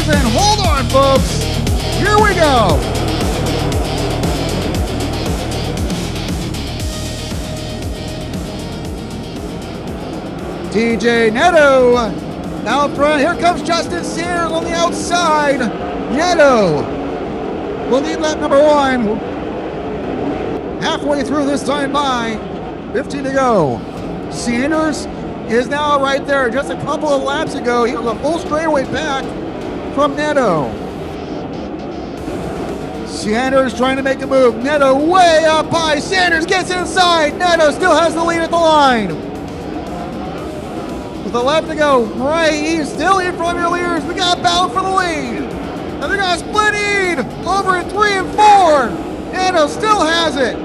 then hold on, folks. Here we go. DJ Neto out front. Here comes Justin Sanders on the outside. Neto will lead lap number 1. Halfway through this time by. 15 to go. Sanders is now right there. Just a couple of laps ago, he was a full straightaway back from Neto. Sanders trying to make a move. Neto way up high. Sanders gets inside. Neto still has the lead at the line. With 11 to go, right, he's still in front of your leaders. We got a battle for the lead. And they're going to split lead over at 3 and 4. Neto still has it.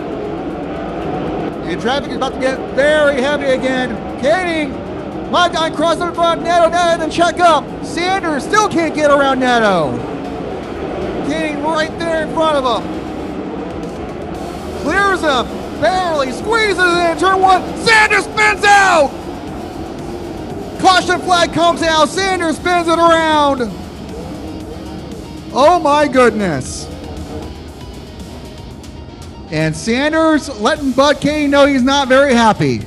And traffic is about to get very heavy again. Kading, live down cross in front. Neto, then check up. Sanders still can't get around Neto. Kading right there in front of him. Clears him, barely squeezes it in turn 1. Sanders spins out. Caution flag comes out. Sanders spins it around. Oh my goodness. And Sanders letting Bud Kading know he's not very happy.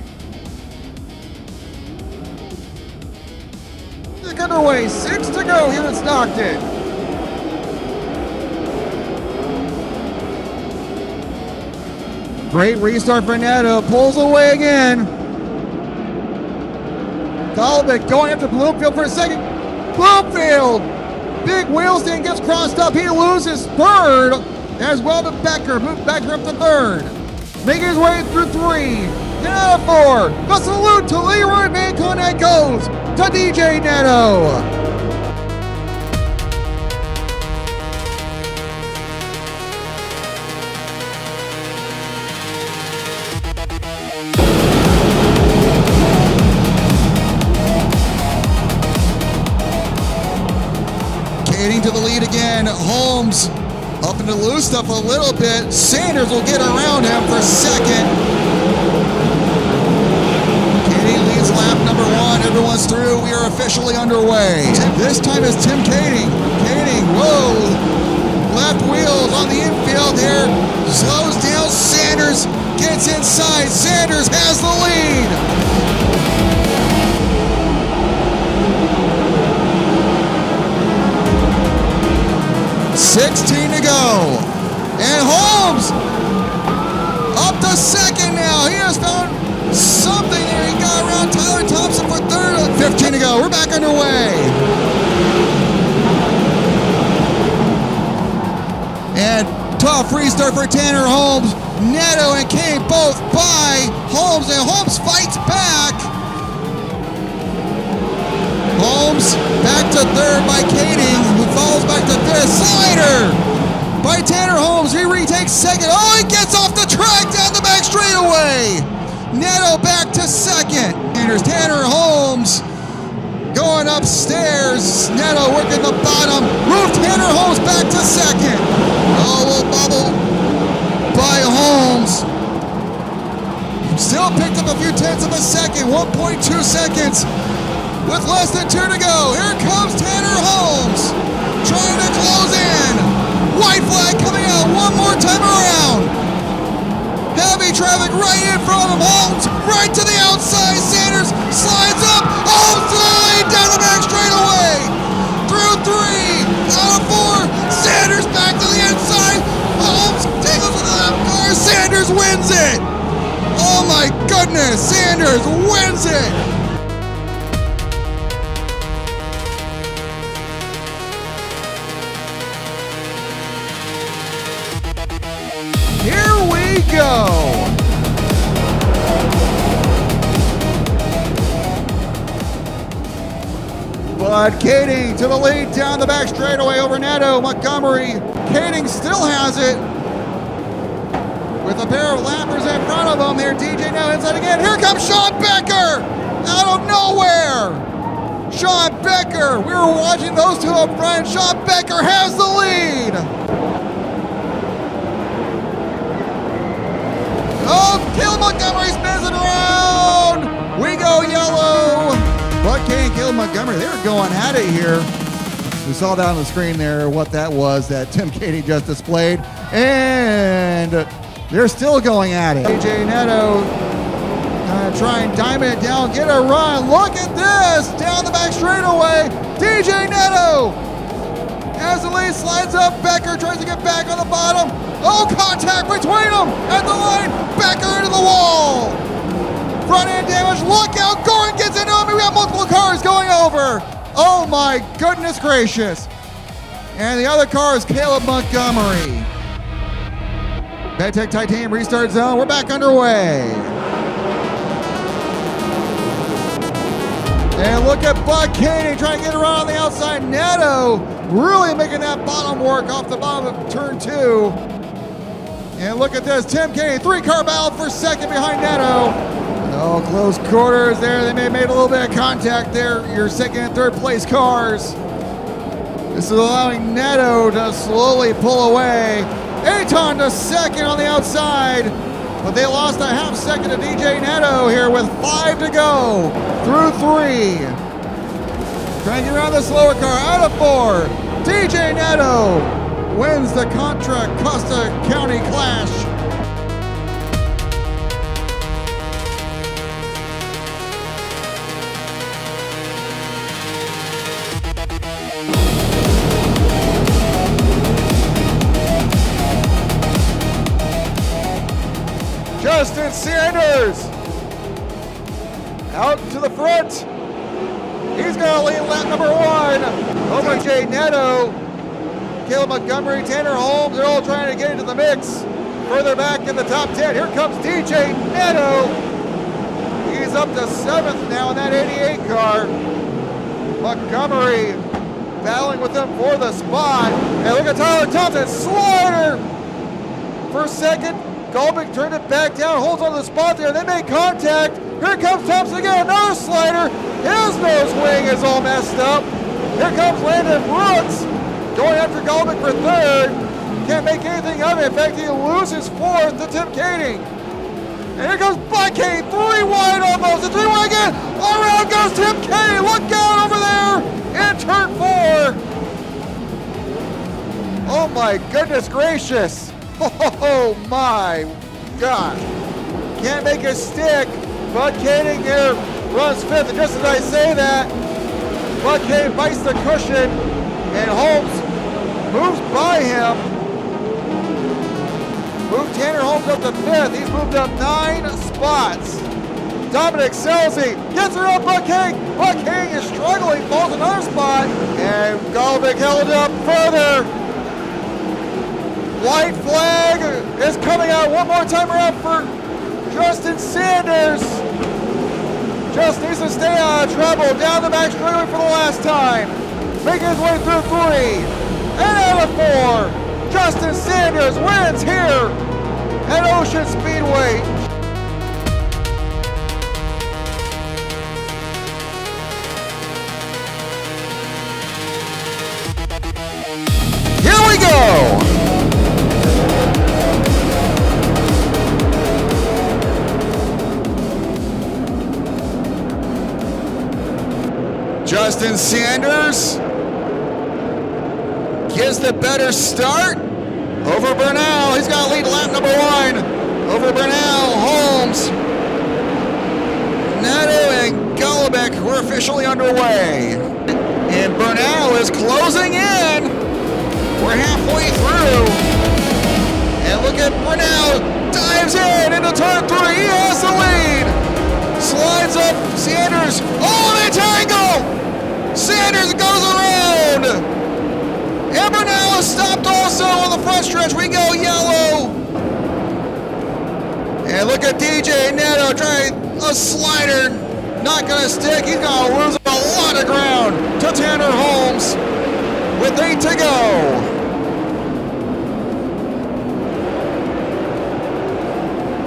Stick underway. 6 to go here at Stockton. Great restart for Neto. Pulls away again. Talbot going after Bloomfield for a second. Bloomfield! Big Wheelstein gets crossed up. He loses third. As well to Becker. Move Becker up to third. Making his way through 3. Now 4. The salute to Leroy Manconet goes to DJ Neto. Kading to the lead again. Holmes up into loose stuff a little bit. Sanders will get around him for second. Kading leads lap number 1. Everyone's through. We are officially underway. This time is Tim Kading. Kading, whoa. Left wheels on the infield here. Slows down. Sanders gets inside. Sanders has the lead. 16 to go. And Holmes up to second now. He has found something there. He got around Tyler Thompson for third. 15 to go. We're back underway. And tough restart for Tanner Holmes. Neto and Kane both by Holmes, and Holmes fights back. Holmes back to third by Kading, who falls back to fifth. Slider by Tanner Holmes. He retakes second. Oh, he gets off the track down the back straightaway. Neto back to second. Here's Tanner Holmes going upstairs. Neto working the bottom. Move Tanner Holmes back to second. Oh, a little bubble by Holmes. Still picked up a few tenths of a second. 1.2 seconds. With less than 2 to go, here comes Tanner Holmes, trying to close in. White flag coming out one more time around. Heavy traffic right in front of him. Holmes right to the outside. Sanders slides up. Holmes to the lead down the back straightaway. Through 3, out of 4. Sanders back to the inside. Holmes tingles with the left car. Sanders wins it. Oh my goodness, Sanders wins it. Here we go. But Kading to the lead down the back straightaway over Neto. Montgomery. Kading still has it. With a pair of lappers in front of him. Here, DJ now inside again. Here comes Sean Becker out of nowhere. Sean Becker. We were watching those two up front. Sean Becker has the lead. Oh, Caleb Montgomery spins it around. We go yellow. But Kane and Caleb Montgomery, they're going at it here. We saw that on the screen there, what that was that Tim Katie just displayed. And they're still going at it. DJ Neto try and diamond it down, get a run. Look at this, down the back straightaway. DJ Neto, as the lead slides up, Becker tries to get back on the bottom. Oh, contact between them at the line. Becker into the wall. Front end damage, look out, Gorin gets into him. We got multiple cars going over. Oh my goodness gracious. And the other car is Caleb Montgomery. Medtech Titanium restart zone, we're back underway. And look at Buck Katie trying to get around on the outside. Neto really making that bottom work off the bottom of turn 2. And look at this, Tim Katie, 3-car battle for second behind Neto. Oh, close quarters there. They may have made a little bit of contact there, your second and third place cars. This is allowing Neto to slowly pull away. Aton to second on the outside, but they lost a half second to DJ Neto here with 5 to go through 3. Trying to get around the slower car, out of 4. DJ Neto wins the Contra Costa County Clash. Justin Sanders out to the front. He's going to lead lap number 1 over Jay Neto. Caleb Montgomery, Tanner Holmes, they're all trying to get into the mix. Further back in the top 10, here comes DJ Neto. He's up to 7th now in that 88 car. Montgomery battling with them for the spot. And look at Tyler Thompson, slider for second. Golbeck turned it back down, holds on to the spot there. They make contact. Here comes Thompson again, another slider. His nose wing is all messed up. Here comes Landon Brooks going after Golbeck for third. Can't make anything of it. In fact, he loses 4th to Tim Katie. And here comes Buck Katie, 3 wide almost, and 3 wide again. Around goes Tim Katie. Look out over there in turn 4. Oh my goodness gracious. Oh my gosh. Can't make a stick. Buck Katie here runs 5th. And just as I say that, Buck Katie bites the cushion and Holmes moves by him. Moved Tanner Holmes up to 5th. He's moved up 9 spots. Dominic Selzy gets around Buck Katie. Buck Katie is struggling, falls another spot. And Golbeck held up further. White flag is coming out one more time around for Justin Sanders. Just needs to stay out of trouble. Down the back straightaway for the last time. Making his way through 3. And out of 4. Justin Sanders wins here at Ocean Speedway. Here we go. Justin Sanders gets the better start over Bernal. He's got to lead lap number 1 over Bernal, Holmes, Neto, and Golbeck. We're officially underway. And Bernal is closing in. We're halfway through. And look at Bernal, dives into turn 3. He has the lead. Slides up, Sanders, oh, they tangle! Sanders goes around! And Bernal is stopped also on the front stretch. We go yellow. And look at DJ Neto trying a slider. Not gonna stick. He's gonna lose a lot of ground to Tanner Holmes with 8 to go.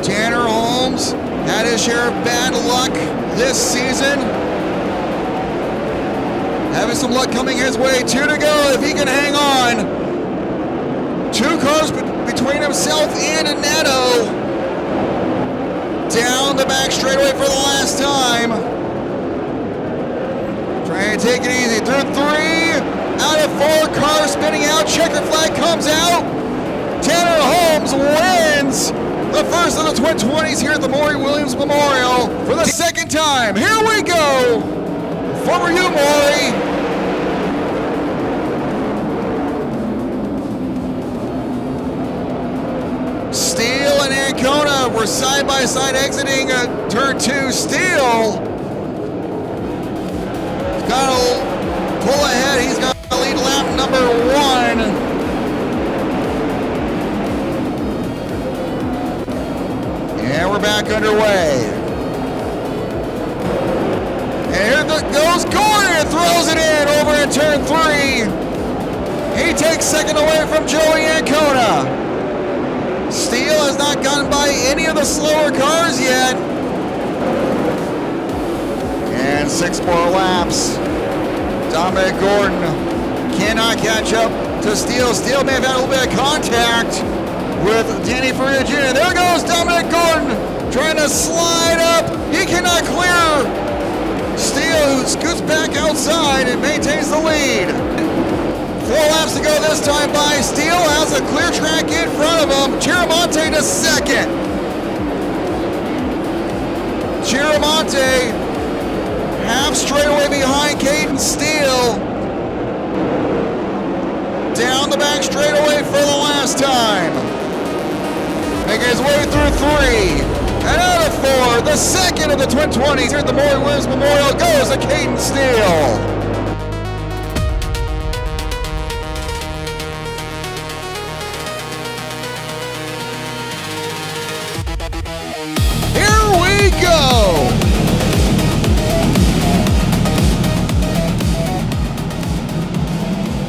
Tanner Holmes had his share of bad luck this season. Having some luck coming his way. 2 to go if he can hang on. 2 cars between himself and Neto. Down the back straightaway for the last time. Trying to take it easy. Through 3, out of out. Checker flag comes out. Tanner Holmes wins the first of the Twin 20s here at the Maury Williams Memorial for the second time. Here we go. For you, Maury. Steele and Ancona were side by side exiting turn 2. Steele got to pull ahead. He's got to lead lap number 1. And we're back underway. And here goes Gordon, throws it in over in turn 3. He takes second away from Joey Ancona. Steele has not gotten by any of the slower cars yet. And 6 more laps. Dominic Gordon cannot catch up to Steele. Steele may have had a little bit of contact with Danny Ferrugia Jr. There goes Dominic Gordon trying to slide up. He cannot clear Steele, who scoots back outside and maintains the lead. 4 laps to go this time by. Steele has a clear track in front of him. Chiramonte to second. Chiramonte half straightaway behind Caden Steele. Down the back straightaway for the last time. Making his way through 3. And out of 4, the second of the Twin 20s here at the Maury Williams Memorial goes to Caden Steele.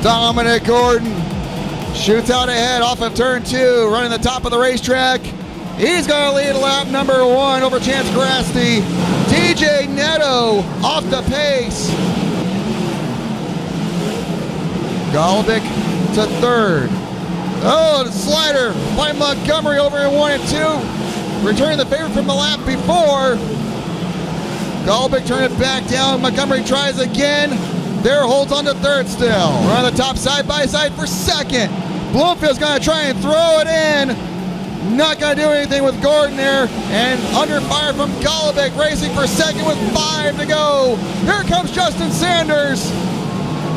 Dominic Gordon shoots out ahead off of turn 2, running the top of the racetrack. He's going to lead lap number 1 over Chance Grasty. DJ Neto off the pace. Golobic to 3rd. Oh, the slider by Montgomery over in 1 and 2. Returning the favor from the lap before. Golobic turning it back down. Montgomery tries again. There, holds on to 3rd still. We're on the top side by side for 2nd. Bloomfield's going to try and throw it in. Not going to do anything with Gordon there. And under fire from Golobic, racing for 2nd with 5 to go. Here comes Justin Sanders.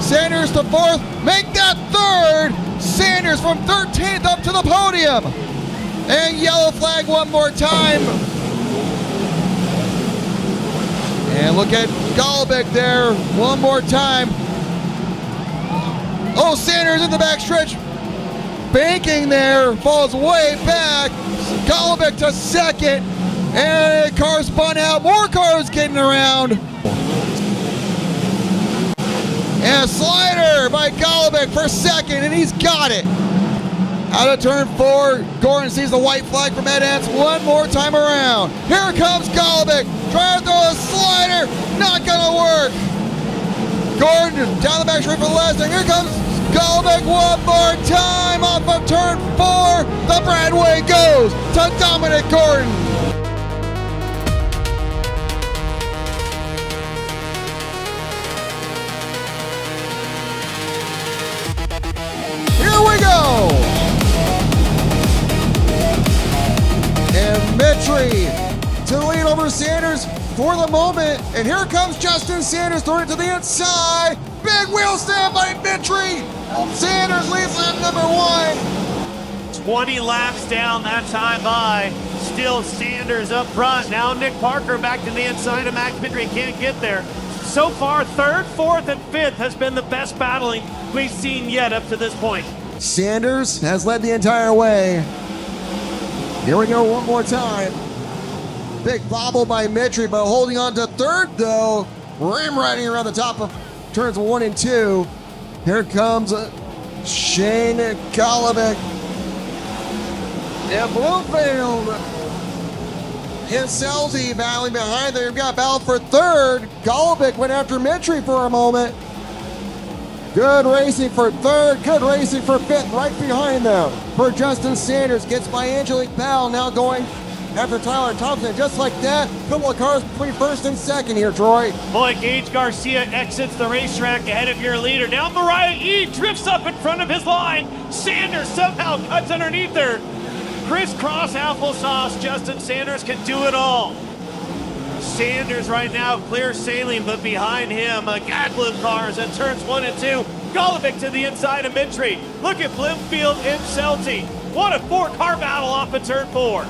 Sanders to 4th. Make that 3rd. Sanders from 13th up to the podium. And yellow flag one more time. And look at Golobic there one more time. Oh, Sanders in the backstretch. Banking there, falls way back. Golobic to 2nd. And car spun out. More cars getting around. And a slider by Golobic for 2nd, and he's got it. Out of turn 4, Gordon sees the white flag from Ed Ants one more time around. Here comes Golobic, trying to throw a slider, not gonna work. Gordon down the back straight for the last thing. Here comes Golobic one more time off of turn 4. The Bradway goes to Dominic Gordon. Here we go. And Mitri to the lead over Sanders for the moment. And here comes Justin Sanders throwing it to the inside. Big wheel stand by Mitri. Sanders leads lap number 1. 20 laps down that time by. Still Sanders up front. Now Nick Parker back to the inside of Max Mitri. Can't get there. So far, 3rd, 4th, and 5th has been the best battling we've seen yet up to this point. Sanders has led the entire way. Here we go one more time. Big bobble by Mitri, but holding on to 3rd though. Rim riding around the top of turns 1 and 2. Here comes Shane Golobic. And Bloomfield and Selzy battling behind there. We've got a battle for 3rd. Golobic went after Mitri for a moment. Good racing for 3rd, good racing for 5th, right behind them. For Justin Sanders, gets by Angelique Powell, now going after Tyler Thompson. Just like that, a couple of cars between first and second here, Troy. Boy, Gage Garcia exits the racetrack ahead of your leader. Now Mariah E drifts up in front of his line. Sanders somehow cuts underneath her. Crisscross applesauce. Justin Sanders can do it all. Sanders right now clear sailing, but behind him, Gatlin cars in turns 1 and 2. Golovic to the inside of Mitri. Look at Blimfield and Shelty. What a 4-car battle off of turn 4.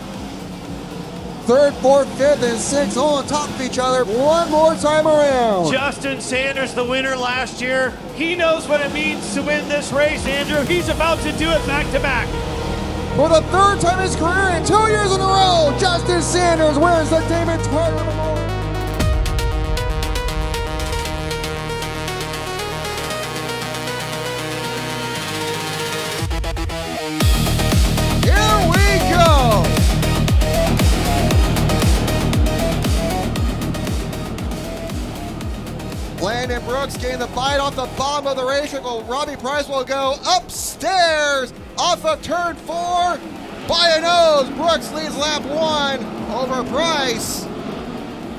Third, fourth, fifth, and sixth all on top of each other one more time around. Justin Sanders, the winner last year. He knows what it means to win this race, Andrew. He's about to do it back to back. For the third time in his career in 2 years in a row, Justin Sanders wins the David Twitter Memorial. Here we go. Landon Brooks getting the bite off the bottom of the racetrack while Robbie Price will go upstairs off of turn 4 by a nose. Brooks leads lap 1 over Price.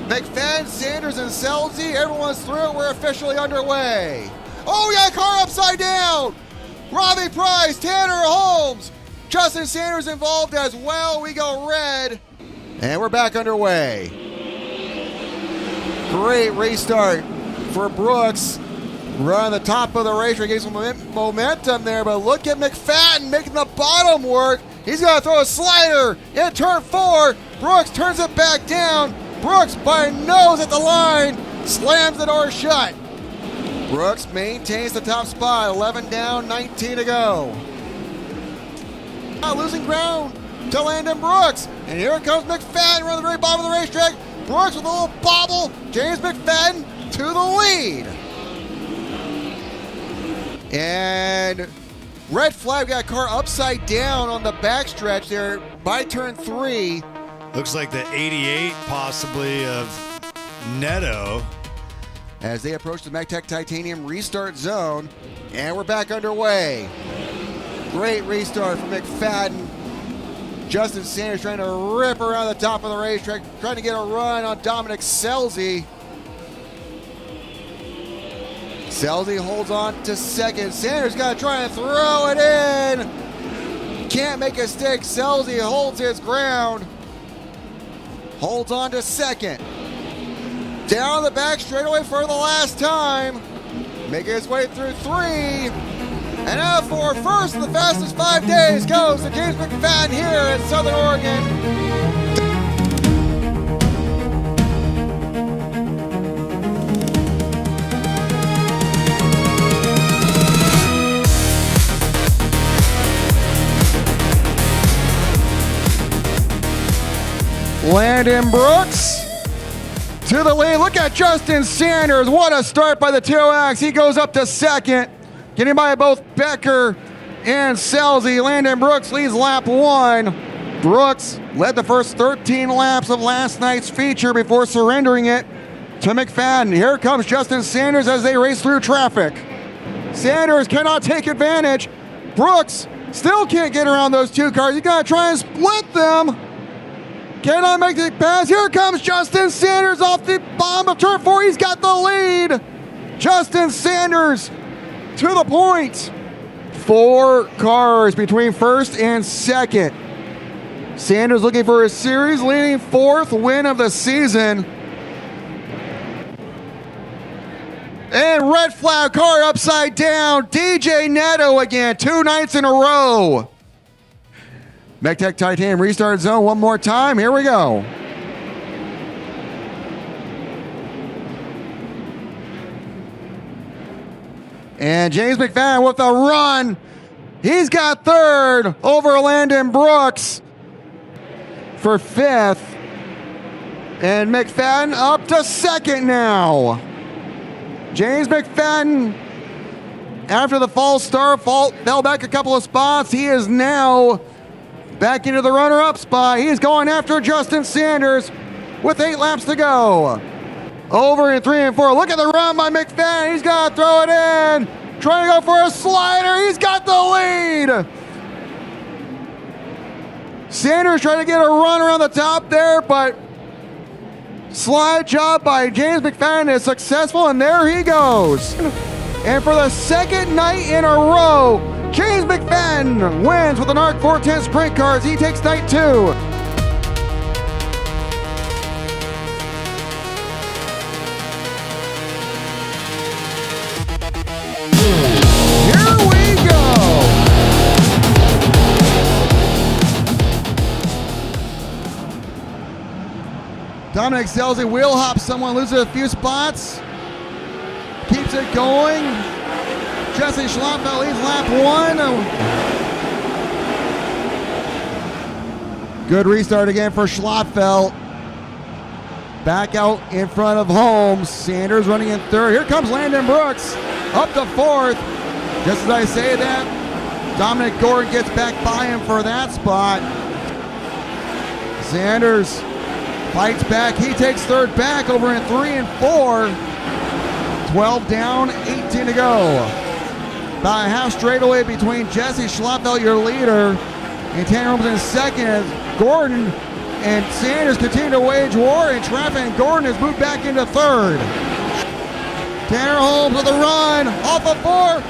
McFadden, Sanders, and Selzy, everyone's through. We're officially underway. Oh, yeah, car upside down. Robbie Price, Tanner Holmes, Justin Sanders involved as well. We go red, and we're back underway. Great restart for Brooks. Run the top of the racetrack, getting some momentum there, but look at McFadden making the bottom work. He's going to throw a slider in turn 4. Brooks turns it back down. Brooks by nose at the line, slams the door shut. Brooks maintains the top spot, 11 down, 19 to go. Not losing ground to Landon Brooks. And here comes McFadden around the very bottom of the racetrack. Brooks with a little bobble. James McFadden to the lead. And red flag, got a car upside down on the backstretch there by turn 3. Looks like the 88 possibly of Neto. As they approach the MagTech Titanium restart zone, and we're back underway. Great restart from McFadden. Justin Sanders trying to rip around the top of the racetrack, trying to get a run on Dominic Selzy. Selzy holds on to second. Sanders got to try and throw it in. Can't make a stick. Selzy holds his ground. Holds on to second. Down the back straightaway for the last time. Making his way through 3. And now for first of the fastest 5 days goes to James McFadden here in Southern Oregon. Landon Brooks to the lead. Look at Justin Sanders. What a start by the Two-Ax. He goes up to second, getting by both Becker and Selzy. Landon Brooks leads lap 1. Brooks led the first 13 laps of last night's feature before surrendering it to McFadden. Here comes Justin Sanders as they race through traffic. Sanders cannot take advantage. Brooks still can't get around those two cars. You gotta try and split them. Cannot make the pass. Here comes Justin Sanders off the bottom of turn 4. He's got the lead. Justin Sanders to the point. 4 cars between first and second. Sanders looking for his series leading 4th win of the season. And red flag car upside down. DJ Neto again, 2 nights in a row. MagTech Titanium restart zone one more time. Here we go. And James McFadden with a run. He's got 3rd over Landon Brooks for 5th. And McFadden up to 2nd now. James McFadden, after the false start, fell back a couple of spots. He is now back into the runner-up spot. He's going after Justin Sanders with 8 laps to go. Over in 3 and 4. Look at the run by McFadden. He's got to throw it in. Trying to go for a slider. He's got the lead. Sanders trying to get a run around the top there, but slide job by James McFadden is successful, and there he goes. And for the second night in a row, James McFadden wins with the Narc 410 Sprint Cars. He takes night 2. Here we go. Dominic Scelzi wheel hops someone, loses a few spots. Keeps it going. Jesse Schlotfeld leads lap 1. Good restart again for Schlotfeld. Back out in front of Holmes. Sanders running in 3rd. Here comes Landon Brooks up to 4th. Just as I say that, Dominic Gordon gets back by him for that spot. Sanders fights back. He takes 3rd back over in 3 and 4. 12 down, 18 to go. About a half straightaway between Jesse Schlotfeld, your leader, and Tanner Holmes in 2nd as Gordon and Sanders continue to wage war in traffic, and Gordon has moved back into 3rd. Tanner Holmes with a run off of 4.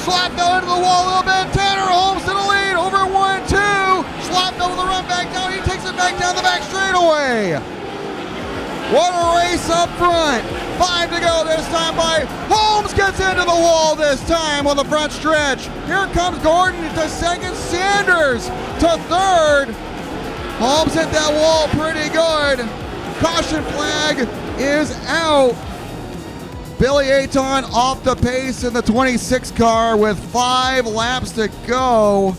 Schlotfeld into the wall a little bit. Tanner Holmes to the lead over 1-2. Schlotfeld with a run back down. He takes it back down the back straightaway. What a race up front. 5 to go this time by Holmes, gets into the wall this time on the front stretch. Here comes Gordon to 2nd, Sanders to 3rd. Holmes hit that wall pretty good. Caution flag is out. Billy Aton off the pace in the 26 car with 5 laps to go.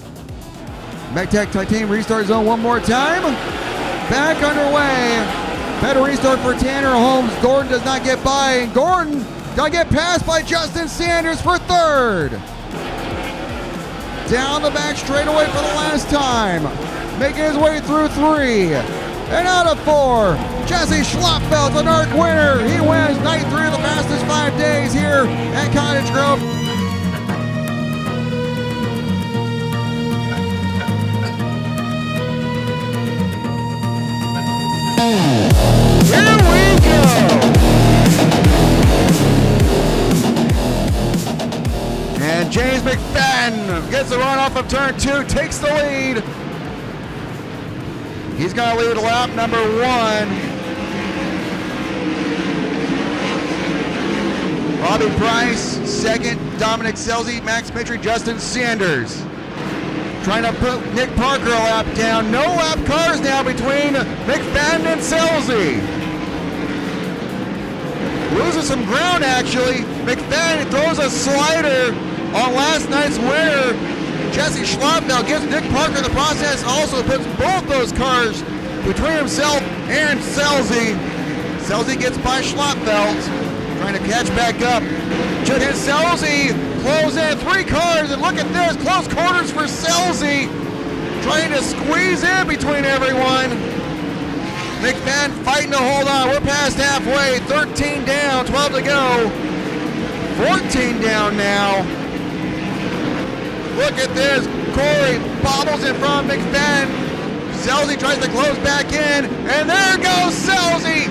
MechTech Titanium restart zone one more time. Back underway. Better restart for Tanner Holmes. Gordon does not get by, and Gordon got to get passed by Justin Sanders for 3rd. Down the back straightaway for the last time. Making his way through 3. And out of 4, Jesse Schlotfeld, the Narc winner. He wins night 3 of the fastest 5 days here at Cottage Grove. Here we go! And James McFadden gets the run off of turn 2, takes the lead. He's going to lead lap number 1. Robbie Price, 2nd. Dominic Scelzi, Max Mitry, Justin Sanders. Trying to put Nick Parker a lap down. No lap cars now between McFadden and Scelzi. Loses some ground, actually. McFadden throws a slider on last night's winner. Jesse Schlotfeld gives Nick Parker the process, also puts both those cars between himself and Scelzi. Scelzi gets by Schlotfeld, trying to catch back up. And Scelzi close in 3 cars, and look at this, close quarters for Scelzi, trying to squeeze in between everyone. McFadden fighting to hold on. We're past halfway, 13 down, 12 to go. 14 down now. Look at this. Corey bobbles in front of McFadden. Scelzi tries to close back in, and there goes Scelzi.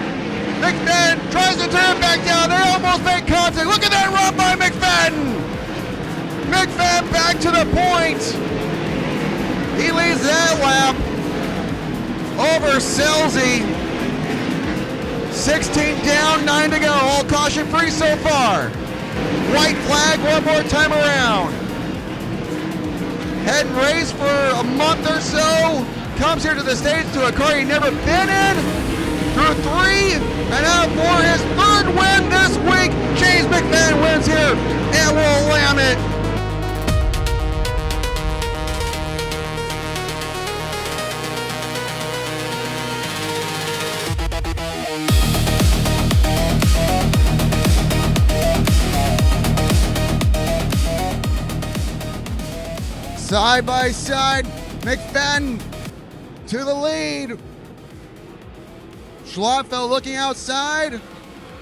McFadden tries to turn back down. They almost make contact. Look at that run by McFadden. McFadden back to the point. He leads that lap over Scelzi. 16 down, 9 to go. All caution free so far. White flag one more time around. Hadn't raced for a month or so. Comes here to the States to a car he'd never been in. Through 3 and out of 4, his 3rd win this week. James McFadden wins here at Willamette. Side by side, McFadden to the lead. Schlotfeld looking outside.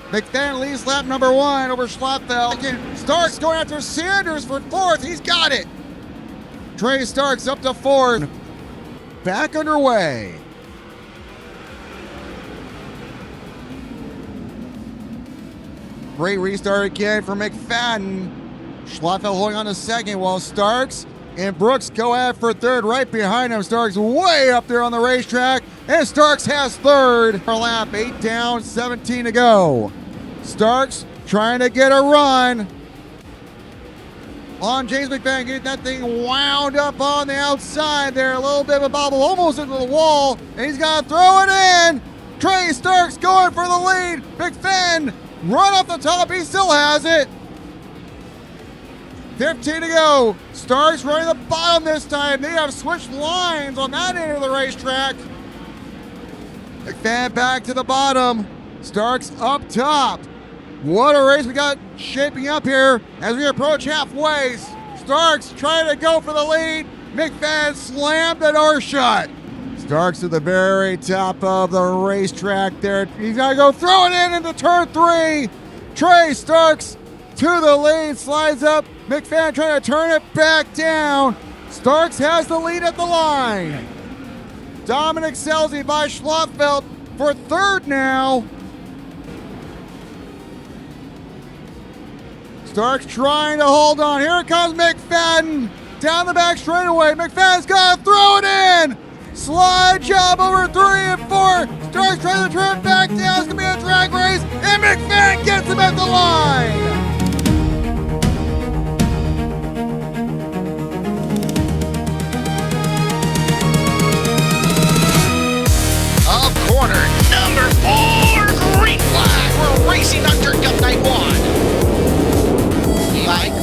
McFadden leads lap number 1 over Schlotfeld. Starks going after Sanders for 4th. He's got it. Trey Starks up to 4th. back underway. Great restart again for McFadden. Schlotfeld holding on to second while Starks and Brooks go at for third right behind him. Starks way up there on the racetrack, and Starks has third. Per lap, 8 down, 17 to go. Starks trying to get a run on James McFadden, getting that thing wound up on the outside there. A little bit of a bobble, almost into the wall, and he's got to throw it in. Trey Starks going for the lead. McFadden run off the top, he still has it. 15 to go. Starks running the bottom this time. They have switched lines on that end of the racetrack. McFadden back to the bottom. Starks up top. What a race we got shaping up here as we approach halfway. Starks trying to go for the lead. McFadden slammed the door shut. Starks to the very top of the racetrack there. He's got to go throw it in into turn 3. Trey Starks to the lead, slides up. McFadden trying to turn it back down. Starks has the lead at the line. Dominic Scelzi by Schlotfeld for third now. Starks trying to hold on. Here comes McFadden. Down the back straightaway. McFadden's got to throw it in. Slide job over 3 and 4. Starks trying to turn it back down. It's going to be a drag race. And McFadden gets him at the line. Of corner number 4, green flag. We're racing on Dirt Cup Night 1.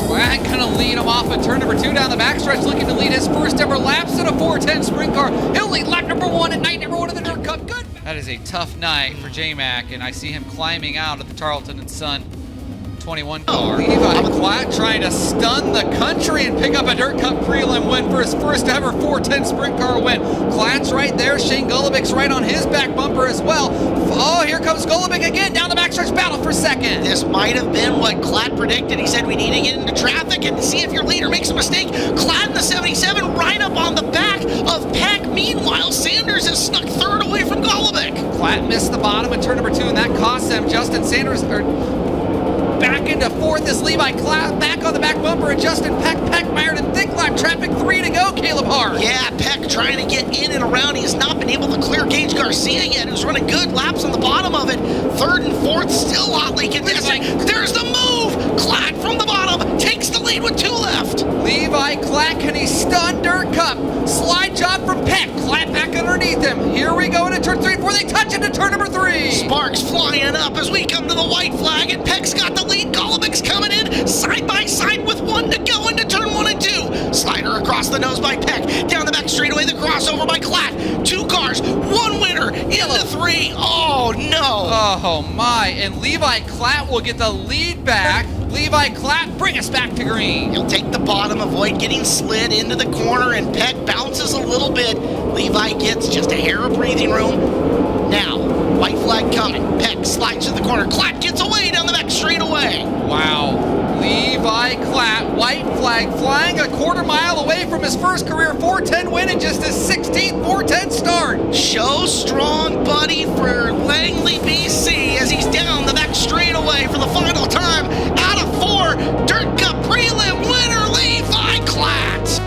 Glad gonna lead him off at turn number 2 down the backstretch, looking to lead his first ever laps in a 410 sprint car. He'll lead lap number 1 at night number 1 of the Dirt Cup. Good. That is a tough night for J-Mac, and I see him climbing out of the Tarleton and Son 21 car. Levi Klatt trying to stun the country and pick up a Dirt Cup prelim win for his first ever 410 sprint car win. Klatt's right there. Shane Golubich's right on his back bumper as well. Oh, here comes Golubich again down the backstretch, battle for second. This might have been what Klatt predicted. He said we need to get into traffic and see if your leader makes a mistake. Klatt in the 77 right up on the back of Peck. Meanwhile, Sanders has snuck third away from Golubich. Klatt missed the bottom in turn number 2, and that cost him. Justin Sanders back into fourth as Levi Klatt back on the back bumper, and Justin Peck mired in thick lap traffic. 3 to go, Caleb Hart. Yeah, Peck trying to get in and around. He has not been able to clear Gage Garcia yet, who's running good laps on the bottom of it. 3rd and 4th still hotly contested. There's the move. Klatt from the bottom takes the lead with 2 left. Levi Klatt, can he stun Dirt Cup? Slide job from Peck. Klatt back underneath him. Here we go into turn 3 and 4. They touch into turn number 3. Sparks flying up as we come to the white flag, and Peck's got the lead. Golubich's coming in side by side with 1 to go into turn 1 and 2. Slider across the nose by Peck. Down the back straightaway, the crossover by Klatt. 2 cars, 1 winner into 3. Oh no. Oh my, and Levi Klatt will get the lead back. Levi Klatt, bring us back to green. He'll take the bottom, avoid getting slid into the corner, and Peck bounces a little bit. Levi gets just a hair of breathing room. Now, white flag coming. Peck slides to the corner. Klatt gets away down the back straightaway. Wow. Levi Klatt, white flag, flying a quarter mile away from his first career 410 win and just his 16th 410 start. Show strong, buddy, for Langley, BC, as he's down the back straightaway for the final time. Out of 4, Dirt Cup prelim winner, Levi Klatt.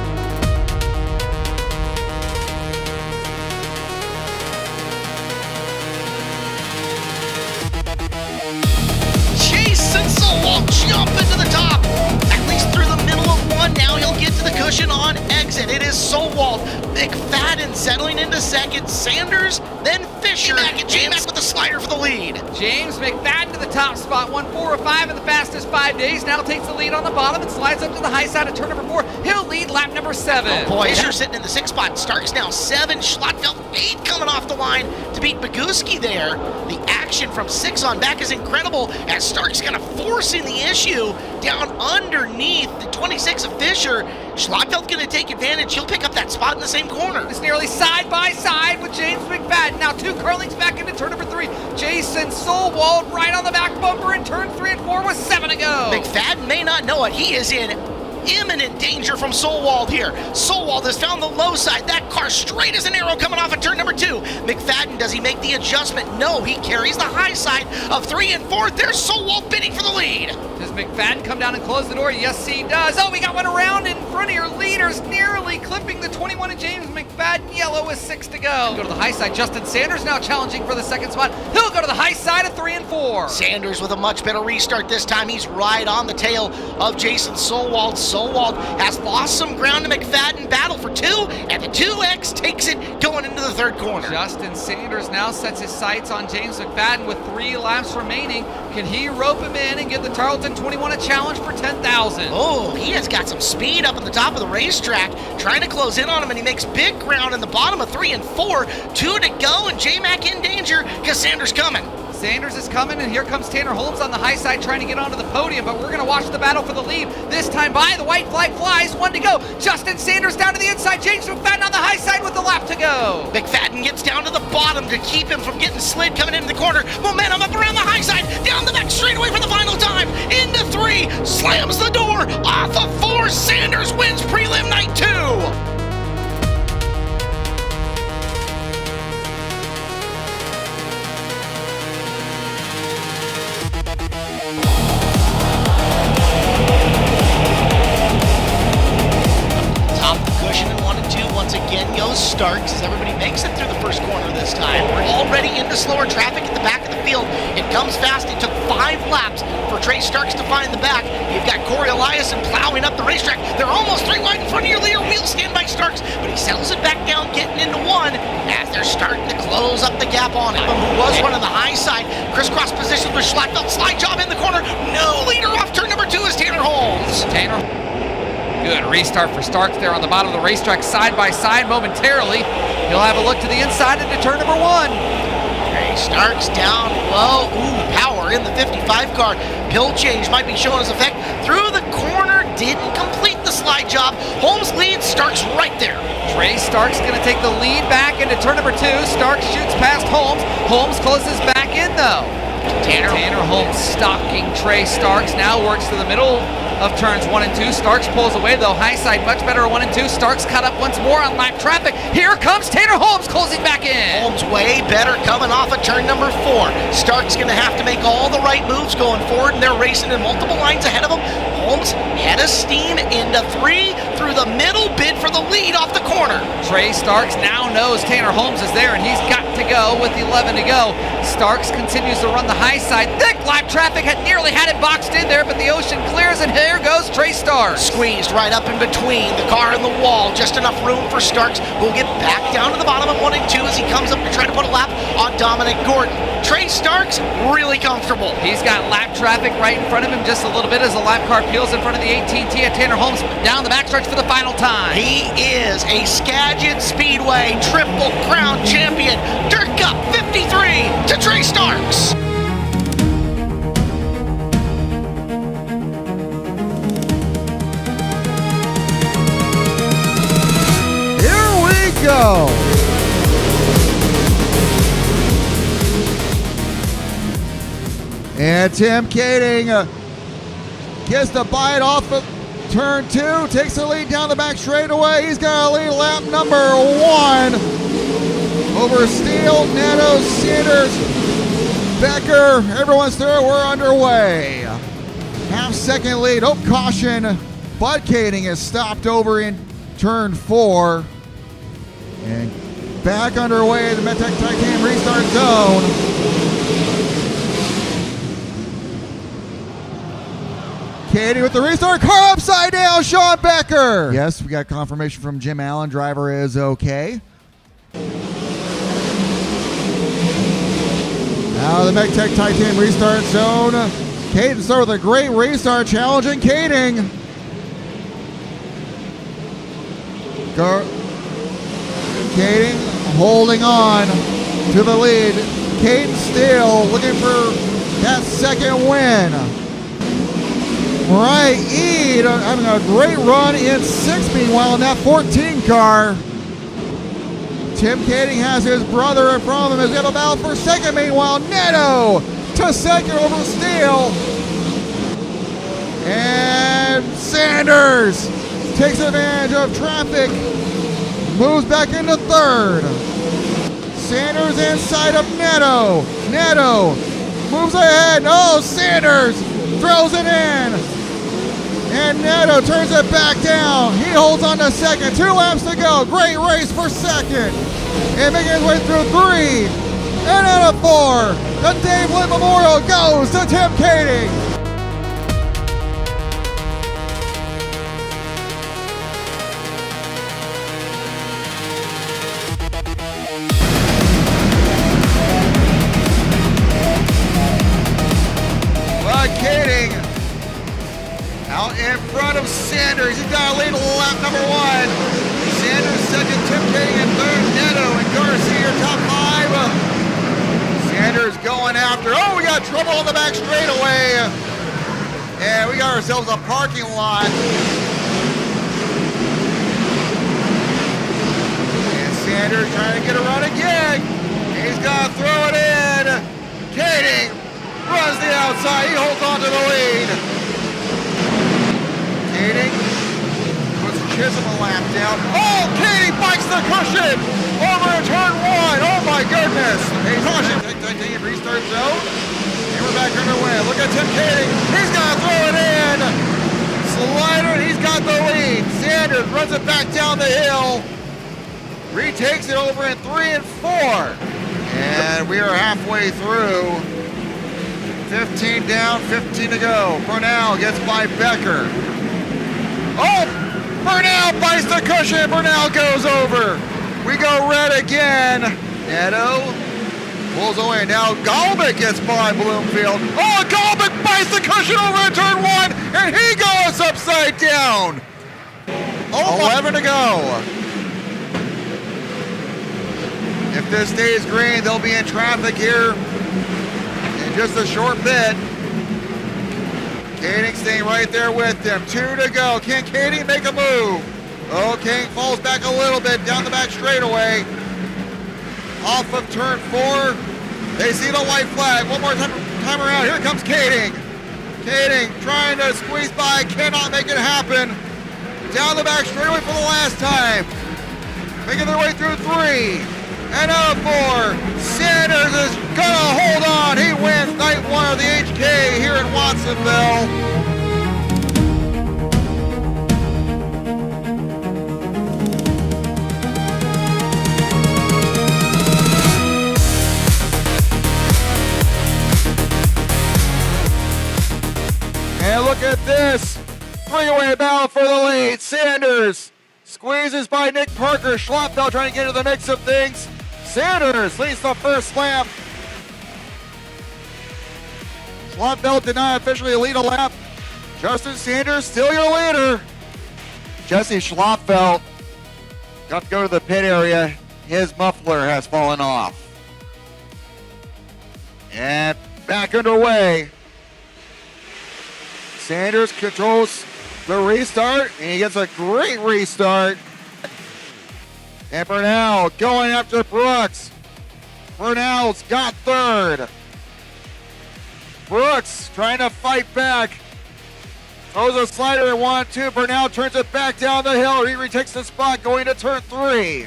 Jason Sowell jump into the top, at least through the middle of 1. Now he'll get to the cushion on exit. It is Sowell. McFadden settling into second. Sanders, then Fisher. Back at James with the slider for the lead. James McFadden to the top spot, won 4 of 5 in the fastest 5 days. Now takes the lead on the bottom and slides up to the high side of turn number 4. He'll lead lap number 7. Oh boy, Fisher sitting in the 6th spot. Starks now 7. Schlotfeld 8 coming off the line to beat Boguski there. The action from 6 on back is incredible as Starks kind of forcing the issue down underneath the 26 of Fisher. Schlotfeld's going to take advantage. He'll pick up that spot in the same corner. It's nearly side by side with James McFadden. Now 2 Curlings back into turn number 3. Jason Solwald right on the back bumper in turn 3 and 4 with 7 to go. McFadden may not know it. He is in imminent danger from Solwald here. Solwald has found the low side. That car straight as an arrow coming off at turn number 2. McFadden, does he make the adjustment? No, he carries the high side of 3 and 4. There's Solwald bidding for the lead. Does McFadden come down and close the door? Yes, he does. Oh, we got one around in front of your leaders, nearly clipping the 21 of James McFadden. Yellow with 6 to go. Go to the high side. Justin Sanders now challenging for the second spot. He'll go to the high side of 3 and 4. Sanders with a much better restart this time. He's right on the tail of Jason Solwald. Solwald has lost some ground to McFadden. Battle for 2, and the 2X takes it going into the third corner. Justin Sanders now sets his sights on James McFadden with 3 laps remaining. Can he rope him in and give the Tarleton 21 a challenge for 10,000? Oh, he has got some speed up at the top of the racetrack, trying to close in on him, and he makes big ground in the bottom of 3 and 4. 2 to go, and J-Mac in danger because Sanders coming. Sanders is coming, and here comes Tanner Holmes on the high side trying to get onto the podium, but we're going to watch the battle for the lead. This time by the white flag flies, 1 to go. Justin Sanders down to the inside. James McFadden on the high side with the lap to go. McFadden gets down to the bottom to keep him from getting slid coming into the corner. Momentum up around the high side, down the back straightaway for the final time. Into 3, slams the door, off of 4. Sanders wins prelim night 2. Once again goes Starks as everybody makes it through the first corner this time. We're already into slower traffic at the back of the field. It comes fast. It took 5 laps for Trey Starks to find the back. You've got Corey Eliason plowing up the racetrack. They're almost 3 wide in front of your leader. Wheel stand by Starks, but he settles it back down, getting into 1 as they're starting to close up the gap on him. Who was running the high side. Crisscross positions with Schlattfeld. Slide job in the corner. No leader off turn number 2 is Tanner Holmes. Good restart for Starks there on the bottom of the racetrack, side by side momentarily. He'll have a look to the inside into turn number 1. Trey Starks down low. Ooh, power in the 55 car. Pill change might be showing his effect. Through the corner, didn't complete the slide job. Holmes leads, Starks right there. Trey Starks going to take the lead back into turn number 2. Starks shoots past Holmes. Holmes closes back in though. Tanner Holmes stalking Trey Starks, now works to the middle of turns 1 and 2. Starks pulls away though, high side much better at 1 and 2. Starks caught up once more on lap traffic. Here comes Tanner Holmes closing back in. Holmes way better coming off of turn number 4. Starks gonna have to make all the right moves going forward, and they're racing in multiple lines ahead of him. Holmes head of steam into 3 through the middle, bid for the lead off the corner. Trey Starks now knows Tanner Holmes is there, and he's got to go with 11 to go. Starks continues to run the high side. Thick lap traffic had nearly had it boxed in there, but the ocean clears, and here goes Trey Starks. Squeezed right up in between the car and the wall. Just enough room for Starks, who'll get back down to the bottom of 1 and 2 as he comes up to try to put a lap on Dominic Gordon. Trey Starks, really comfortable. He's got lap traffic right in front of him just a little bit as the lap car peels in front of the AT&T at Tanner Holmes down the backstretch for the final time. He is a Skagit Speedway Triple Crown champion. Dirt Cup 53 to Trey Starks. Here we go. And Tim Kading gets the bite off of turn 2, takes the lead down the back straightaway. He's got a lead lap number 1 over Steele, Neto, Sanders, Becker. Everyone's through. We're underway. Half-second lead. Oh, caution. Bud Kading is stopped over in turn 4. And back underway in the Metec Titanium restart zone. Katie with the restart, car upside down, Sean Becker. Yes, we got confirmation from Jim Allen, driver is okay. Now the Metec Titanium restart zone. Kading started with a great restart, challenging Kading. Kading holding on to the lead. Kading still looking for that second win. Mariah Eade having a great run in 6th, meanwhile, in that 14 car. Tim Kading has his brother in front of him as they have a battle for second, meanwhile. Neto to second over Steele. And Sanders takes advantage of traffic, moves back into third. Sanders inside of Neto. Neto moves ahead. Oh, Sanders throws it in. And Neto turns it back down. He holds on to second. 2 laps to go. Great race for second. And making his way through 3. And out of 4. The Dave Litt Memorial goes to Tim Kading. Kading out in front of Sanders. He's got a lead lap number 1. Sanders second, Tim Kading in third, Neto and Garcia top 5. Sanders going after. Oh, we got trouble on the back straightaway. And we got ourselves a parking lot. And Sanders trying to get a run again. He's got to throw it in. Kading runs the outside, he holds on to the lead. Kading puts Chisholm a lap down. Oh, Kading bites the cushion over in turn 1. Oh my goodness. Hey, caution. Titanium restart zone. And we're back underway. Look at Tim Kading. He's got to throw it in. Slider, and he's got the lead. Sanders runs it back down the hill. Retakes it over in 3 and 4. And we are halfway through. 15 down, 15 to go. Burnell gets by Becker. Oh! Burnell bites the cushion. Burnell goes over. We go red again. Neto pulls away. Now Golobic gets by Bloomfield. Oh, Golobic bites the cushion over in turn 1, and he goes upside down. 11 to go. If this stays green, they'll be in traffic here just a short bit. Kading staying right there with them. 2 to go. Can Kading make a move? Oh, Kading falls back a little bit down the back straightaway. Off of turn 4. They see the white flag. One more time around. Here comes Kading. Kading trying to squeeze by. Cannot make it happen. Down the back straightaway for the last time. Making their way through 3. And out of 4, Sanders is gonna hold on. He wins night 1 of the HK here in Watsonville. And look at this. 3-way battle for the lead. Sanders squeezes by Nick Parker. Schlotfeld trying to get into the mix of things. Sanders leads the first lap. Schlotfeld did not officially lead a lap. Justin Sanders still your leader. Jesse Schlotfeld got to go to the pit area. His muffler has fallen off. And back underway. Sanders controls the restart, and he gets a great restart. And Burnell going after Brooks. Burnell's got third. Brooks trying to fight back. Throws a slider at 1-2. Burnell turns it back down the hill. He retakes the spot going to turn 3.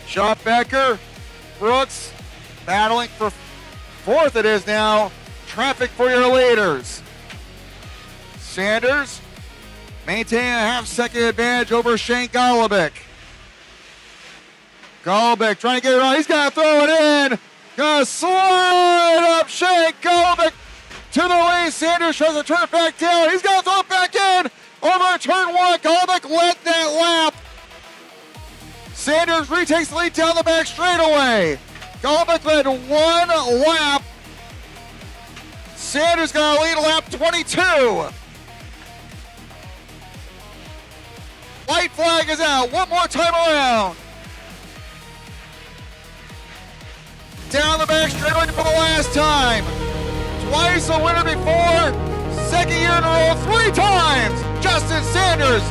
Shot Becker. Brooks battling for 4th it is now. Traffic for your leaders. Sanders maintaining a half-second advantage over Shane Golobic. Golobic trying to get it on. He's got to throw it in. Gonna slide up Shane Golobic to the lead. Sanders tries to turn it back down. He's got to throw it back in. Over turn 1. Golobic led that lap. Sanders retakes the lead down the back straightaway. Golobic led 1 lap. Sanders got to lead lap 22. White flag is out. One more time around. Down the back straightaway for the last time. Twice a winner before. Second year in a row, 3 times. Justin Sanders.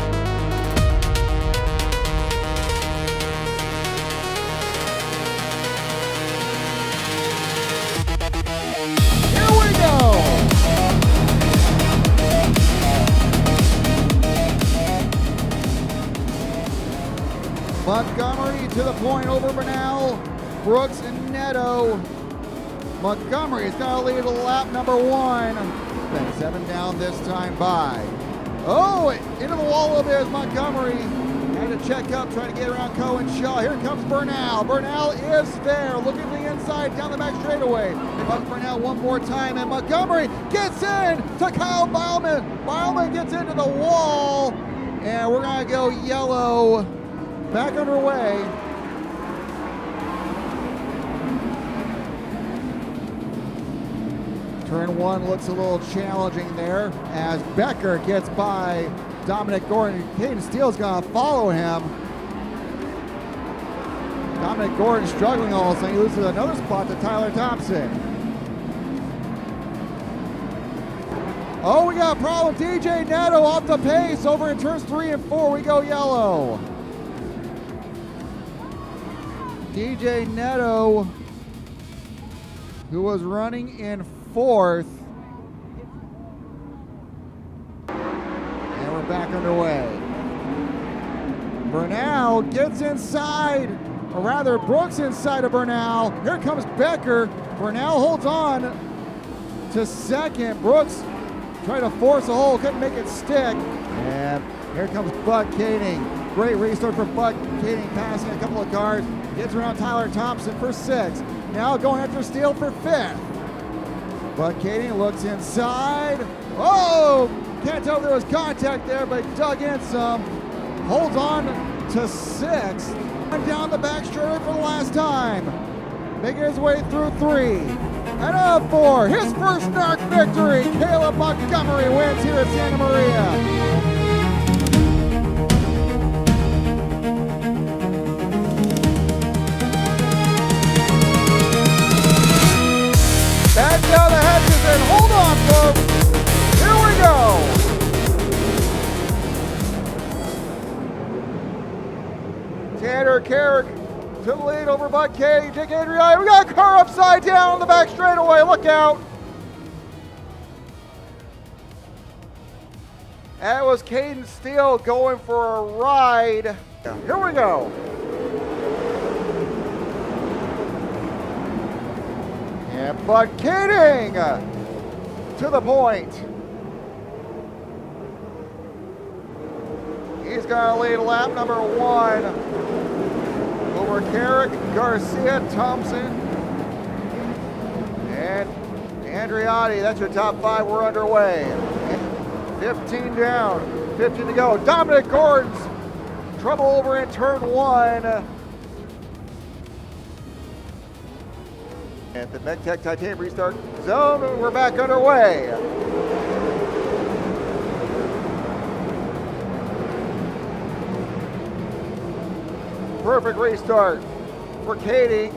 Montgomery to the point over Bernal, Brooks and Neto. Montgomery's got a lead to lap number 1. Been 7 down this time by. Oh, into the wall of there is Montgomery. Had to check up, trying to get around Cohen Shaw. Here comes Bernal. Bernal is there, looking to the inside, down the back straightaway. They buck Bernal one more time, and Montgomery gets in to Kyle Beilman. Beilman gets into the wall, and we're gonna go yellow. Back underway. Turn 1 looks a little challenging there as Becker gets by Dominic Gordon. Caden Steele's gonna follow him. Dominic Gordon struggling all of a sudden. He loses another spot to Tyler Thompson. Oh, we got a problem. DJ Neto off the pace over in turns 3 and 4. We go yellow. DJ Neto, who was running in 4th. And we're back underway. Bernal gets inside, or rather Brooks inside of Bernal. Here comes Becker. Bernal holds on to 2nd. Brooks tried to force a hole, couldn't make it stick. And here comes Buck Kading. Great restart for Buck Kading, passing a couple of cars. Gets around Tyler Thompson for 6th. Now going after Steele for 5th. Buck Kading looks inside. Oh! Can't tell if there was contact there, but dug in some. Holds on to 6th. And down the back straightaway for the last time. Making his way through 3. And up 4. His first Narc victory. Caleb Montgomery wins here at Santa Maria. Back down the hatches and hold on, folks. Here we go. Tanner Carrick to the lead over Buck K. Dick Adriani. We got a car upside down on the back straightaway. Look out. That was Caden Steele going for a ride. Here we go. And Buck Kading to the point. He's got to lead lap number 1 over Carrick, Garcia, Thompson, and Andriotti. That's your top 5. We're underway. 15 down, 15 to go. Dominic Gordon's trouble over in turn 1. At the MechTech Titanium restart zone, we're back underway. Perfect restart for Katie.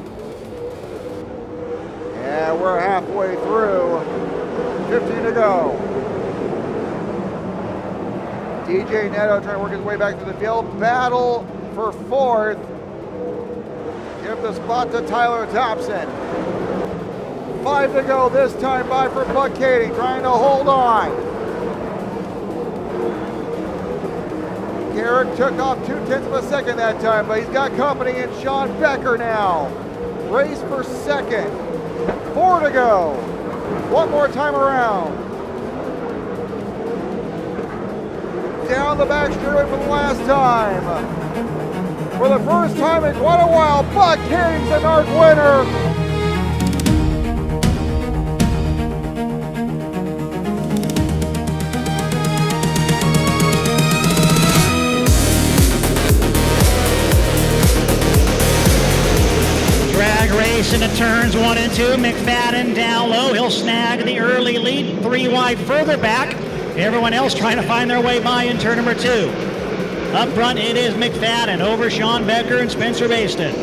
And we're halfway through. 15 to go. DJ Neto trying to work his way back through the field. Battle for 4th. Give the spot to Tyler Thompson. 5 to go this time by for Buck Kading, trying to hold on. Garrick took off 0.2 of a second that time, but he's got company in Sean Becker now. Race for 2nd. 4 to go. One more time around. Down the back straightaway for the last time. For the first time in quite a while, Buck Kading's the Narc winner. Race into turns 1 and 2. McFadden down low. He'll snag the early lead. 3 wide further back. Everyone else trying to find their way by in turn number 2. Up front it is McFadden over Sean Becker and Spencer Baston.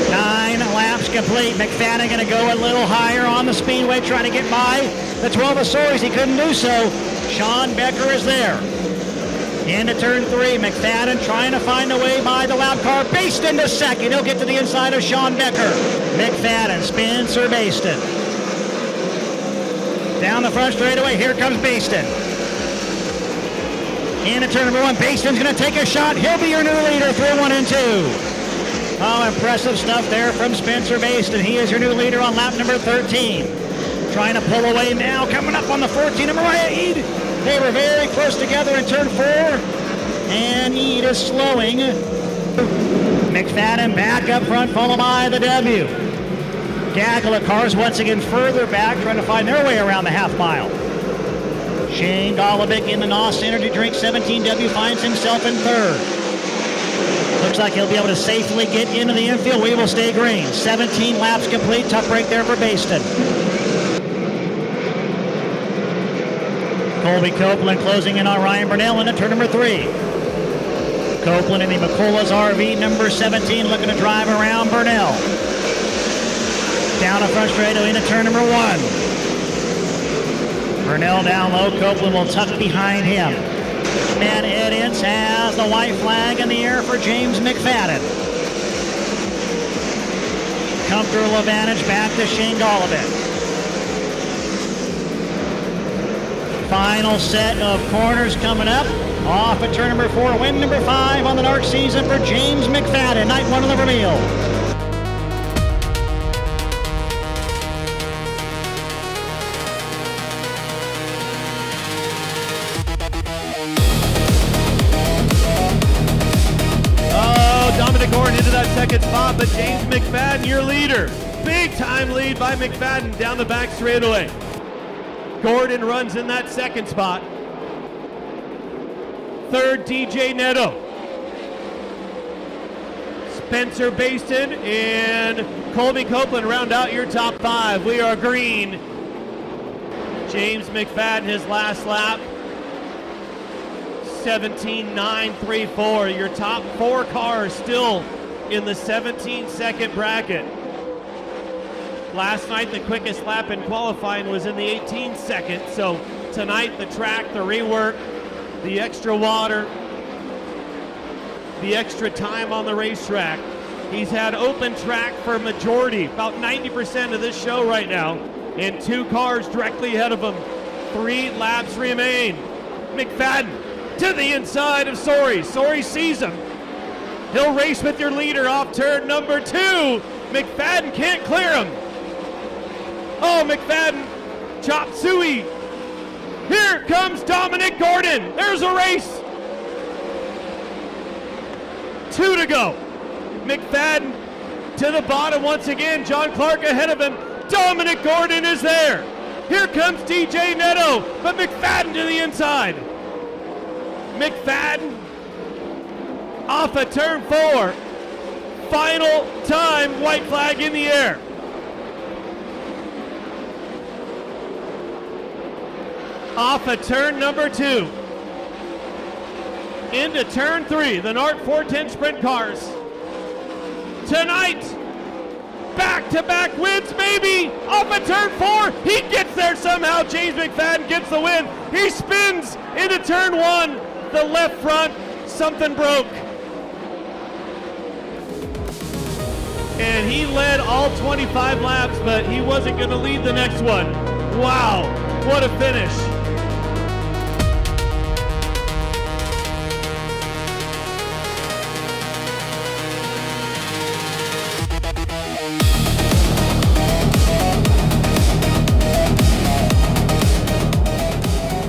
9 laps complete. McFadden going to go a little higher on the speedway trying to get by the 12 Azores. He couldn't do so. Sean Becker is there. Into turn 3, McFadden trying to find a way by the lap car. Baston to 2nd. He'll get to the inside of Sean Becker. McFadden, Spencer Baston. Down the front straightaway, here comes Baston. Into turn number 1, Baston's going to take a shot. He'll be your new leader through 1 and 2. Oh, impressive stuff there from Spencer Baston. He is your new leader on lap number 13. Trying to pull away now, coming up on the 14 number Eid. They were very close together in turn 4. And Eid is slowing. McFadden back up front, followed by the W. Gaggle of cars once again further back, trying to find their way around the half mile. Shane Golovic in the NOS Energy Drink 17W finds himself in third. Looks like he'll be able to safely get into the infield. We will stay green. 17 laps complete. Tough break there for Baston. Colby Copeland closing in on Ryan Burnell into turn number 3. Copeland in the McCullough's RV number 17 looking to drive around Burnell. Down a front straight into turn number 1. Burnell down low. Copeland will tuck behind him. And Ed Ince has the white flag in the air for James McFadden. Comfortable advantage back to Shane Golovic. Final set of corners coming up. Off at turn number 4, win number 5 on the Narc season for James McFadden. Night 1 of the reveal. Gordon into that second spot, but James McFadden, your leader. Big time lead by McFadden down the back straightaway. Gordon runs in that second spot. Third, DJ Neto. Spencer Baston and Colby Copeland round out your top 5. We are green. James McFadden, his last lap. 17.934. Your top 4 cars still in the 17-second bracket. Last night, the quickest lap in qualifying was in the 18 seconds. So tonight, the track, the rework, the extra water, the extra time on the racetrack. He's had open track for a majority, about 90% of this show right now, and 2 cars directly ahead of him. 3 laps remain. McFadden to the inside of Sori. Sori sees him. He'll race with your leader off turn number 2. McFadden can't clear him. Oh, McFadden, chop suey. Here comes Dominic Gordon. There's a race. 2 to go. McFadden to the bottom once again. John Clark ahead of him. Dominic Gordon is there. Here comes DJ Neto, but McFadden to the inside. McFadden off of turn 4. Final time, white flag in the air. Off of turn number 2. Into turn 3, the Narc 410 sprint cars. Tonight, back-to-back wins, maybe. Off of turn 4, he gets there somehow. James McFadden gets the win. He spins into turn 1. The left front, something broke. And he led all 25 laps, but he wasn't going to lead the next one. Wow, what a finish.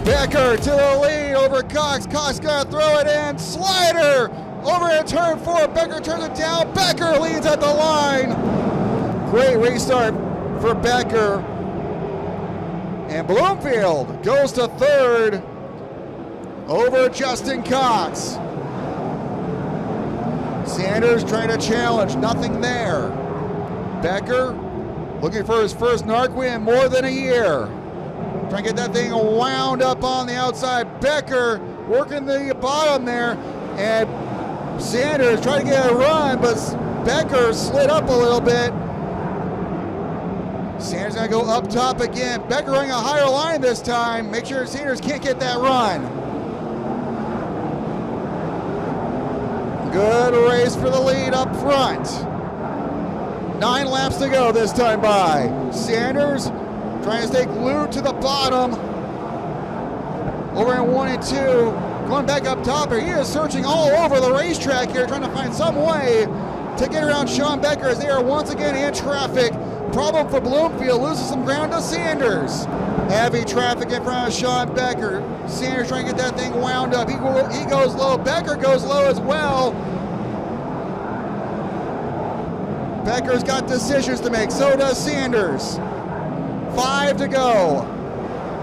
Becker to the lead over Cox. Cox gonna throw it in. Slider over in turn 4. Becker turns it down. Becker leads at the line. Great restart for Becker. And Bloomfield goes to 3rd over Justin Cox. Sanders trying to challenge. Nothing there. Becker looking for his first Narc win in more than a year. Trying to get that thing wound up on the outside. Becker working the bottom there, and Sanders trying to get a run, but Becker slid up a little bit. Sanders gonna go up top again. Becker running a higher line this time. Make sure Sanders can't get that run. Good race for the lead up front. 9 laps to go this time by. Sanders trying to stay glued to the bottom. Over in 1 and 2. going back up top here. He is searching all over the racetrack here, trying to find some way to get around Sean Becker as they are once again in traffic. Problem for Bloomfield, loses some ground to Sanders. Heavy traffic in front of Sean Becker. Sanders trying to get that thing wound up. He goes low. Becker goes low as well. Becker's got decisions to make. So does Sanders. 5 to go.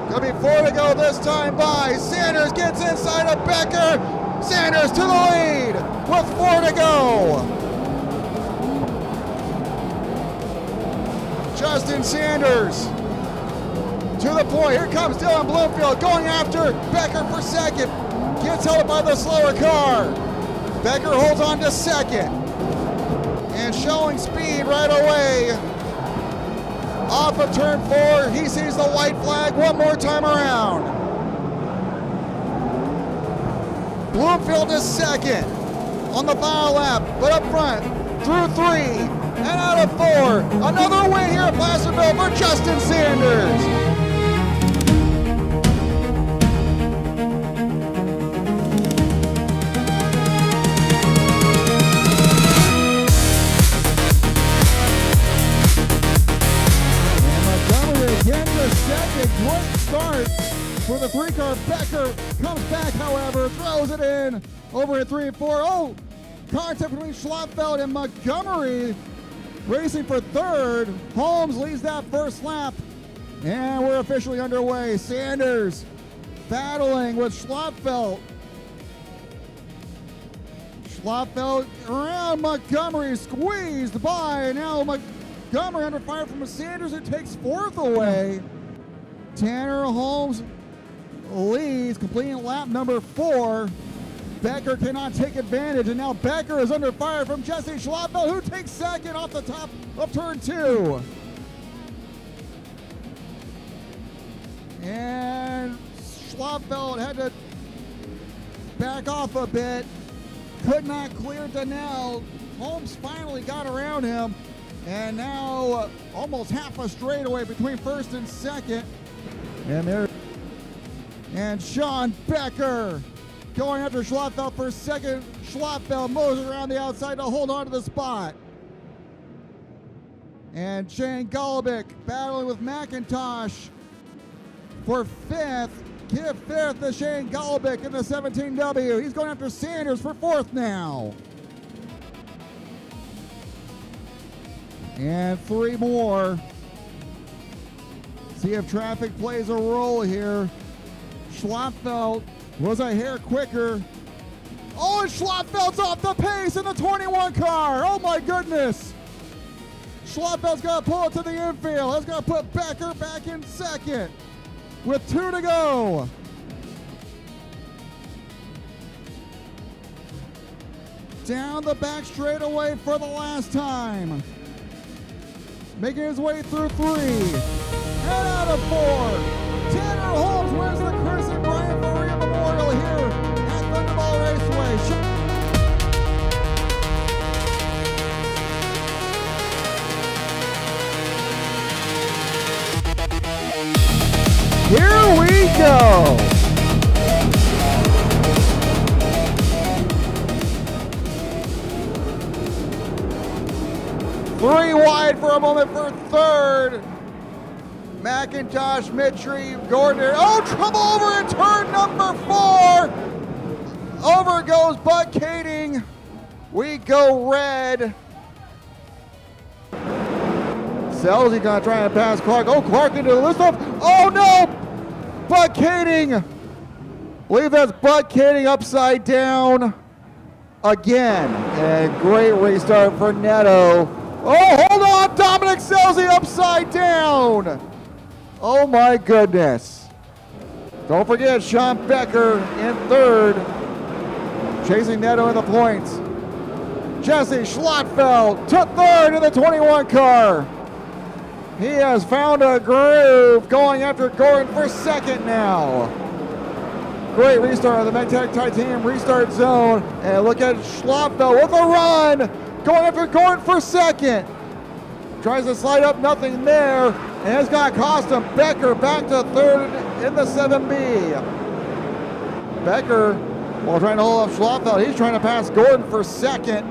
Gonna be 4 to go this time by. Sanders gets inside of Becker. Sanders to the lead with 4 to go. Justin Sanders to the point. Here comes Dylan Bloomfield going after Becker for second. Gets held by the slower car. Becker holds on to second. And showing speed right away. Off of turn 4, he sees the white flag one more time around. Bloomfield is second on the final lap, but up front through 3 and out of 4. Another win here at Placerville for Justin Sanders. Great start for the 3-car. Becker comes back, however, throws it in over at 3 and 4. Oh, contact between Schlotfeld and Montgomery racing for third. Holmes leads that first lap, and we're officially underway. Sanders battling with Schlotfeld. Schlotfeld around Montgomery, squeezed by. Now Montgomery under fire from Sanders, who takes fourth away. Tanner Holmes leads, completing lap number 4. Becker cannot take advantage, and now Becker is under fire from Jesse Schlotfeld, who takes second off the top of turn 2. And Schlotfeld had to back off a bit, could not clear Donnell. Holmes finally got around him, and now almost half a straightaway between first and second. And Sean Becker going after Schlotfeld for second. Schlotfeld mows around the outside to hold on to the spot. And Shane Golobic battling with McIntosh for fifth. Give fifth to Shane Golobic in the 17W. He's going after Sanders for fourth now. And 3 more. See if traffic plays a role here. Schlotfeld was a hair quicker. Oh, and Schlotfeld's off the pace in the 21 car. Oh my goodness. Schlotfeld's got to pull it to the infield. That's going to put Becker back in second with 2 to go. Down the back straightaway for the last time. Making his way through 3. And out of 4, Tanner Holmes wins the Chris and Brian Faria Memorial here at Thunderball Raceway. Here we go. Three wide for a moment for third. McIntosh, Mitri, Gordon. Oh, trouble over in turn number 4. Over goes Bud Kading. We go red. Selzy gonna try and pass Clark. Oh, Clark into the list off. Oh no! Bud Kading. I believe that's Bud Kading upside down again. And great restart for Neto. Oh, hold on! Dominic Selzy upside down. Oh my goodness. Don't forget Sean Becker in third. Chasing Neto in the points. Jesse Schlotfeld to third in the 21 car. He has found a groove going after Gordon for second now. Great restart on the Megtech Titanium restart zone. And look at Schlotfeld with a run. Going after Gordon for second. Tries to slide up, nothing there. And it's going to cost him. Becker back to third in the 7B. Becker while trying to hold off Schlafeld. He's trying to pass Gordon for second.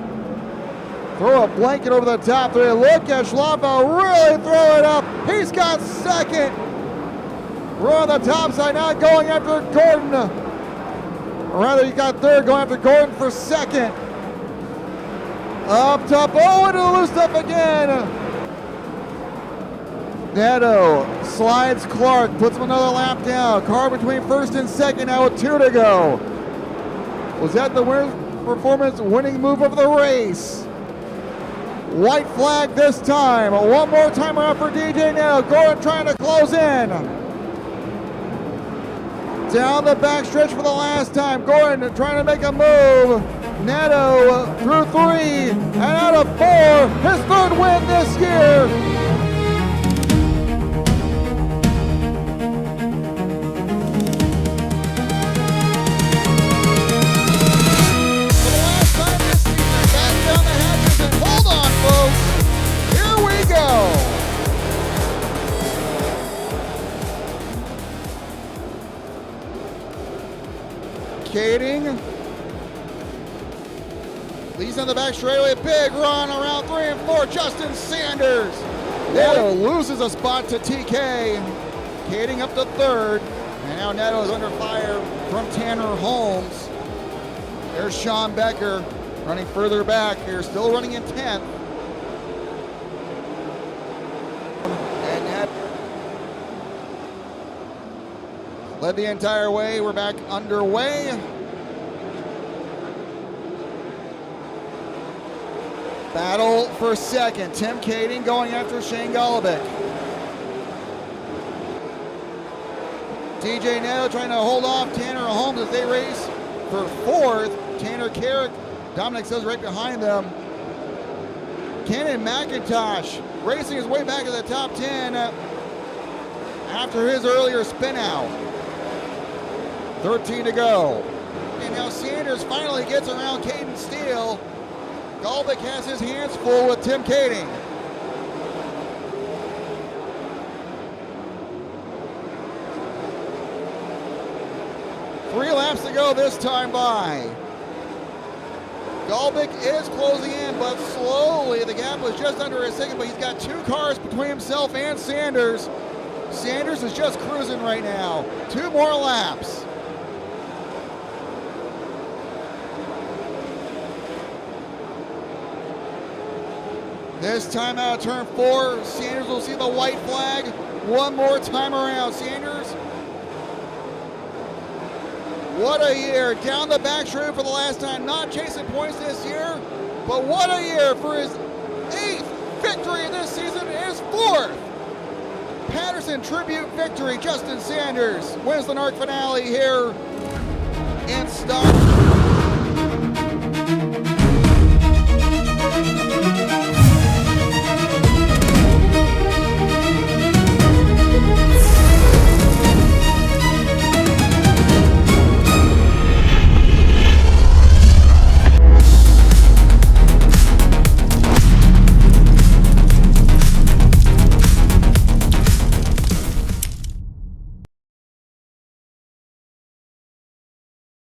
Throw a blanket over the top three. Look at Schlafeld really throw it up. He's got second. We're on the top side now going after Gordon. Or rather, he got third going after Gordon for second. Up top, oh, and a loose up again. Neto slides Clark, puts him another lap down. Car between first and second now with 2 to go. Was that the winner's performance winning move of the race? White flag this time. One more time around for DJ Neto. Gordon trying to close in. Down the backstretch for the last time. Gordon trying to make a move. Neto through 3 and out of 4. His 3rd win this year. Kading leads on the back straightaway. Big run around 3 and 4. Justin Sanders. Neto loses a spot to TK. Kading up to 3rd. And now Neto is under fire from Tanner Holmes. There's Sean Becker running further back here. Still running in 10th. And Neto led the entire way. We're back underway. Battle for second. Tim Kading going after Shane Golobic. DJ Neto trying to hold off Tanner Holmes as they race for 4th. Tanner Carrick, Dominic says right behind them. Cannon McIntosh racing his way back to the top 10 after his earlier spin out. 13 to go. And now Sanders finally gets around Caden Steele. Golobic has his hands full with Tim Kading. Three laps to go this time by. Golobic is closing in, but slowly. The gap was just under a second, but he's got 2 cars between himself and Sanders. Sanders is just cruising right now. 2 more laps. This time out of turn 4, Sanders will see the white flag one more time around. Sanders, what a year. Down the backstretch for the last time. Not chasing points this year, but what a year for his 8th victory this season, his 4th. Patterson Tribute victory. Justin Sanders wins the Narc finale here in Stockton.